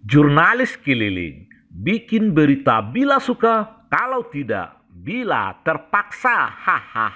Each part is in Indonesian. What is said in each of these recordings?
Jurnalis keliling, bikin berita bila suka, kalau tidak, bila terpaksa. Hahaha.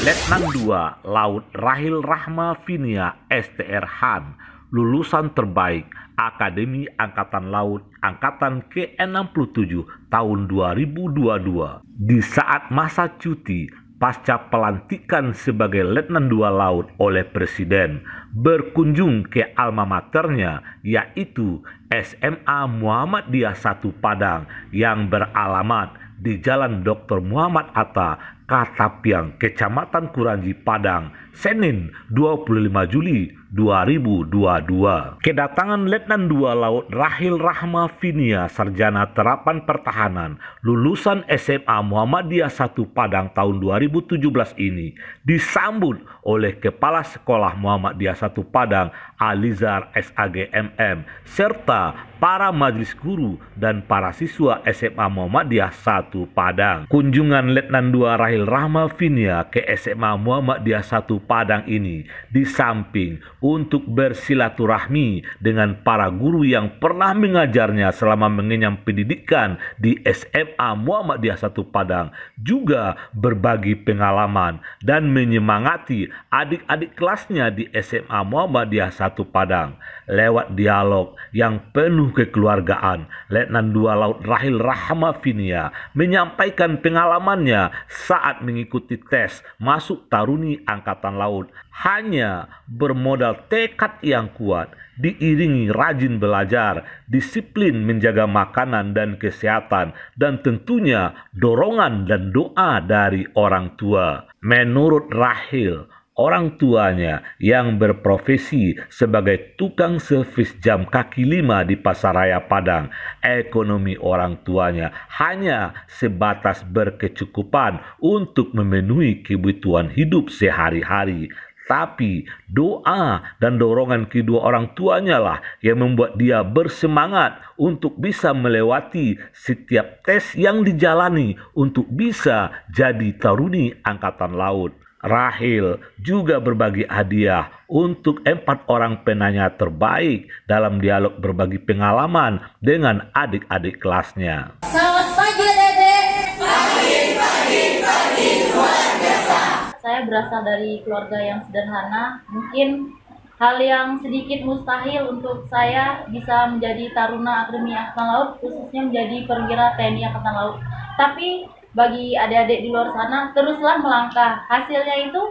Letnan 2 Laut Rahil Rahma Vinia STR Han, lulusan terbaik Akademi Angkatan Laut Angkatan ke-67 tahun 2022. Di saat masa cuti pasca pelantikan sebagai Letnan 2 Laut oleh Presiden, berkunjung ke alma maternya yaitu SMA Muhammadiyah 1 Padang yang beralamat di Jalan Dr. Muhammad Atta, Katapiang, Kecamatan Kuranji, Padang, Senin 25 Juli 2022. Kedatangan Letnan 2 Laut Rahil Rahma Vinia, sarjana terapan pertahanan, lulusan SMA Muhammadiyah 1 Padang tahun 2017 ini disambut oleh Kepala Sekolah Muhammadiyah 1 Padang Alizar SAGMM serta para majelis guru dan para siswa SMA Muhammadiyah 1 Padang. Kunjungan Letnan 2 Rahil Rahma Vinia ke SMA Muhammadiyah 1 Padang ini di samping untuk bersilaturahmi dengan para guru yang pernah mengajarnya selama mengenyam pendidikan di SMA Muhammadiyah 1 Padang, juga berbagi pengalaman dan menyemangati adik-adik kelasnya di SMA Muhammadiyah 1 Padang. Lewat dialog yang penuh kekeluargaan, Letnan 2 Laut Rahil Rahma Vinia menyampaikan pengalamannya saat mengikuti tes masuk Taruni Angkatan Laut. Hanya bermodal tekad yang kuat, diiringi rajin belajar, disiplin menjaga makanan dan kesehatan, dan tentunya dorongan dan doa dari orang tua. Menurut Rahil, orang tuanya yang berprofesi sebagai tukang servis jam kaki lima di Pasaraya Padang, ekonomi orang tuanya hanya sebatas berkecukupan untuk memenuhi kebutuhan hidup sehari-hari. Tapi doa dan dorongan kedua orang tuanya lah yang membuat dia bersemangat untuk bisa melewati setiap tes yang dijalani untuk bisa jadi Taruni Angkatan Laut. Rahil juga berbagi hadiah untuk 4 orang penanya terbaik dalam dialog berbagi pengalaman dengan adik-adik kelasnya. Selamat pagi, Dedek. Pagi, luar biasa. Saya berasal dari keluarga yang sederhana. Mungkin hal yang sedikit mustahil untuk saya bisa menjadi Taruna Akademi Angkatan Laut, khususnya menjadi perwira TNI Angkatan Laut. Tapi bagi adik-adik di luar sana, teruslah melangkah. Hasilnya itu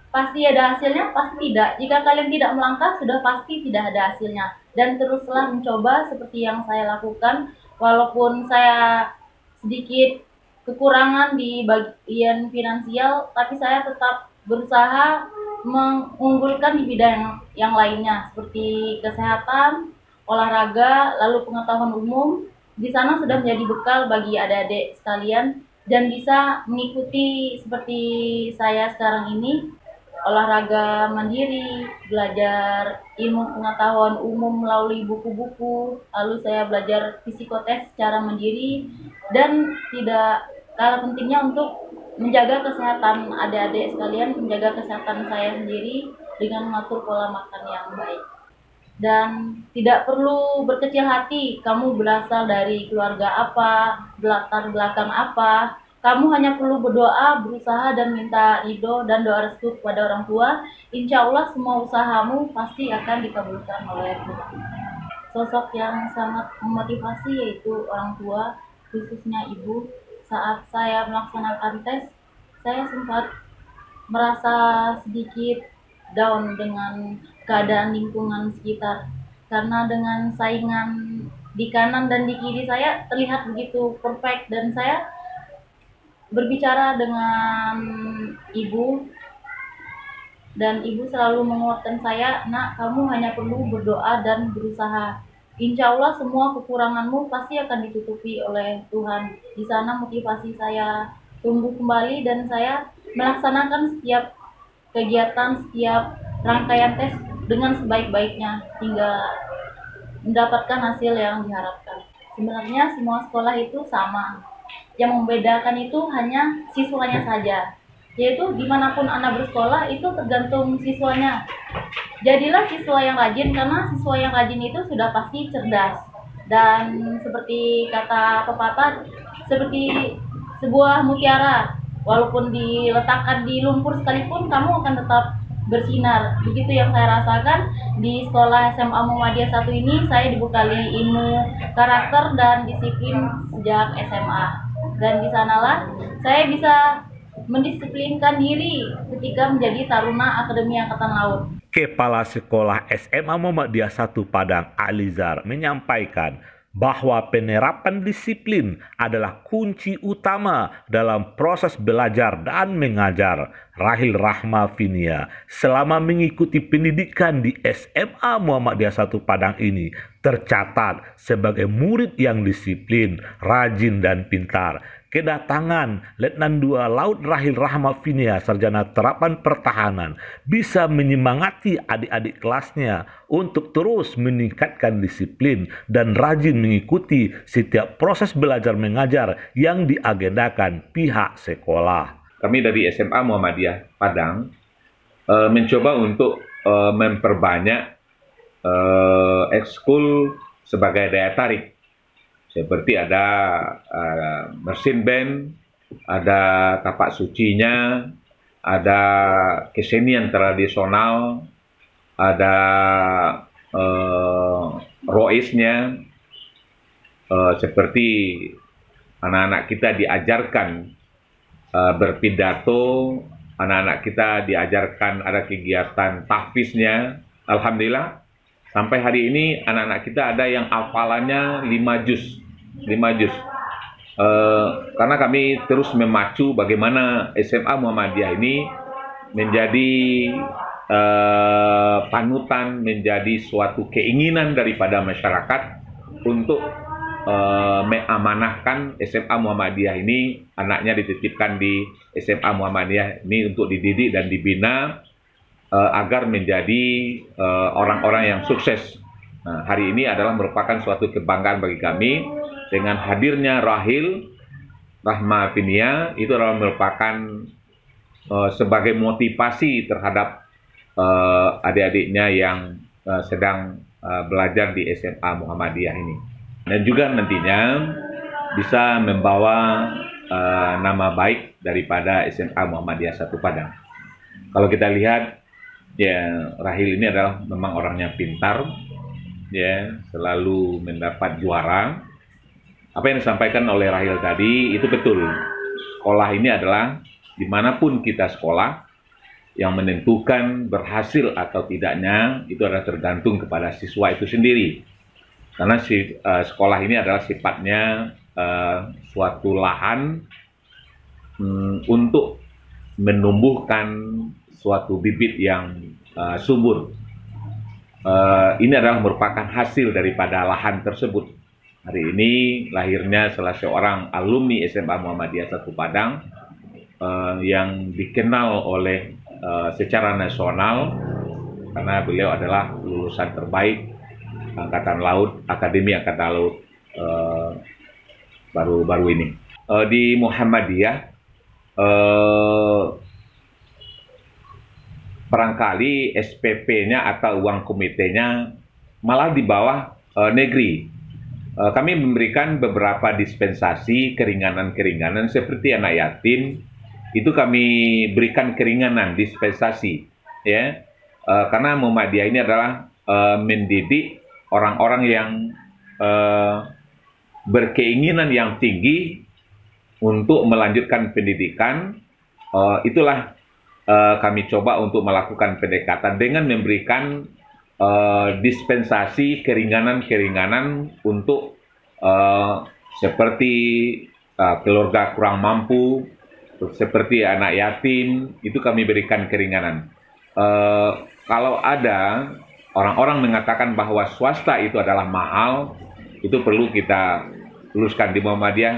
pasti ada hasilnya, pasti tidak. Jika kalian tidak melangkah, sudah pasti tidak ada hasilnya. Dan teruslah mencoba seperti yang saya lakukan. Walaupun saya sedikit kekurangan di bagian finansial, tapi saya tetap berusaha mengunggulkan di bidang yang lainnya, seperti kesehatan, olahraga, lalu pengetahuan umum. Di sana sudah menjadi bekal bagi adik-adik sekalian dan bisa mengikuti seperti saya sekarang ini, olahraga mandiri, belajar ilmu pengetahuan umum melalui buku-buku, lalu saya belajar psikotes secara mandiri, dan tidak kalah pentingnya untuk menjaga kesehatan adik-adik sekalian, menjaga kesehatan saya sendiri dengan mengatur pola makan yang baik. Dan tidak perlu berkecil hati, kamu berasal dari keluarga apa, latar belakang apa. Kamu hanya perlu berdoa, berusaha, dan minta ridho dan doa restu kepada orang tua. Insya Allah semua usahamu pasti akan dikabulkan oleh Tuhan. Sosok yang sangat memotivasi yaitu orang tua, khususnya ibu. Saat saya melaksanakan tes, saya sempat merasa sedikit down dengan keadaan lingkungan sekitar, karena dengan saingan di kanan dan di kiri saya terlihat begitu perfect, dan saya berbicara dengan ibu dan ibu selalu menguatkan saya, "Nak, kamu hanya perlu berdoa dan berusaha. Insya Allah semua kekuranganmu pasti akan ditutupi oleh Tuhan." Di sana motivasi saya tumbuh kembali dan saya melaksanakan setiap kegiatan, setiap rangkaian tes dengan sebaik-baiknya hingga mendapatkan hasil yang diharapkan. Sebenarnya semua sekolah itu sama. Yang membedakan itu hanya siswanya saja. yaitu dimanapun anak bersekolah itu tergantung siswanya. Jadilah siswa yang rajin, karena siswa yang rajin itu sudah pasti cerdas. Dan seperti kata pepatah, seperti sebuah mutiara, walaupun diletakkan di lumpur sekalipun kamu akan tetap bersinar. Begitu yang saya rasakan di sekolah SMA Muhammadiyah 1 ini. Saya dibekali ilmu karakter dan disiplin sejak SMA, dan di sanalah saya bisa mendisiplinkan diri ketika menjadi taruna Akademi Angkatan Laut. Kepala Sekolah SMA Muhammadiyah 1 Padang Alizar menyampaikan bahwa penerapan disiplin adalah kunci utama dalam proses belajar dan mengajar. Rahil Rahma Finia selama mengikuti pendidikan di SMA Muhammadiyah 1 Padang ini tercatat sebagai murid yang disiplin, rajin, dan pintar. Kedatangan Letnan 2 Laut Rahil Rahma Finia, sarjana terapan pertahanan, bisa menyemangati adik-adik kelasnya untuk terus meningkatkan disiplin dan rajin mengikuti setiap proses belajar mengajar yang diagendakan pihak sekolah. Kami dari SMA Muhammadiyah Padang mencoba untuk memperbanyak ekskul sebagai daya tarik. Seperti ada mesin band, ada tapak sucinya, ada kesenian tradisional, ada roisnya, seperti anak-anak kita diajarkan berpidato, anak-anak kita diajarkan ada kegiatan tahfiznya. Alhamdulillah, sampai hari ini anak-anak kita ada yang hafalannya 5 juz. Karena kami terus memacu bagaimana SMA Muhammadiyah ini menjadi panutan, menjadi suatu keinginan daripada masyarakat untuk mengamanahkan SMA Muhammadiyah ini, anaknya dititipkan di SMA Muhammadiyah ini untuk dididik dan dibina agar menjadi orang-orang yang sukses. Nah, hari ini adalah merupakan suatu kebanggaan bagi kami. Dengan hadirnya Rahil Rahma Finia, itu adalah merupakan sebagai motivasi terhadap adik-adiknya yang sedang belajar di SMA Muhammadiyah ini. Dan juga nantinya bisa membawa nama baik daripada SMA Muhammadiyah 1 Padang. Kalau kita lihat, ya, Rahil ini adalah memang orangnya pintar, ya, selalu mendapat juara. Apa yang disampaikan oleh Rahil tadi itu betul. Sekolah ini adalah dimanapun kita sekolah, yang menentukan berhasil atau tidaknya itu adalah tergantung kepada siswa itu sendiri. Karena sekolah ini adalah sifatnya suatu lahan untuk menumbuhkan suatu bibit yang subur. Ini adalah merupakan hasil daripada lahan tersebut. Hari ini lahirnya salah seorang alumni SMA Muhammadiyah 1 Padang yang dikenal oleh secara nasional karena beliau adalah lulusan terbaik Angkatan Laut, Akademi Angkatan Laut baru-baru ini. Di Muhammadiyah barangkali SPP-nya atau uang komitenya malah di bawah negeri. Kami memberikan beberapa dispensasi keringanan-keringanan seperti anak yatim, itu kami berikan keringanan dispensasi, ya, karena Muhammadiyah ini adalah mendidik orang-orang yang berkeinginan yang tinggi untuk melanjutkan pendidikan. Itulah kami coba untuk melakukan pendekatan dengan memberikan dispensasi keringanan-keringanan untuk seperti keluarga kurang mampu, seperti anak yatim, itu kami berikan keringanan. Kalau ada orang-orang mengatakan bahwa swasta itu adalah mahal, itu perlu kita luruskan. Di Muhammadiyah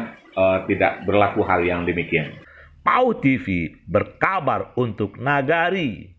tidak berlaku hal yang demikian. PAU TV berkabar untuk Nagari.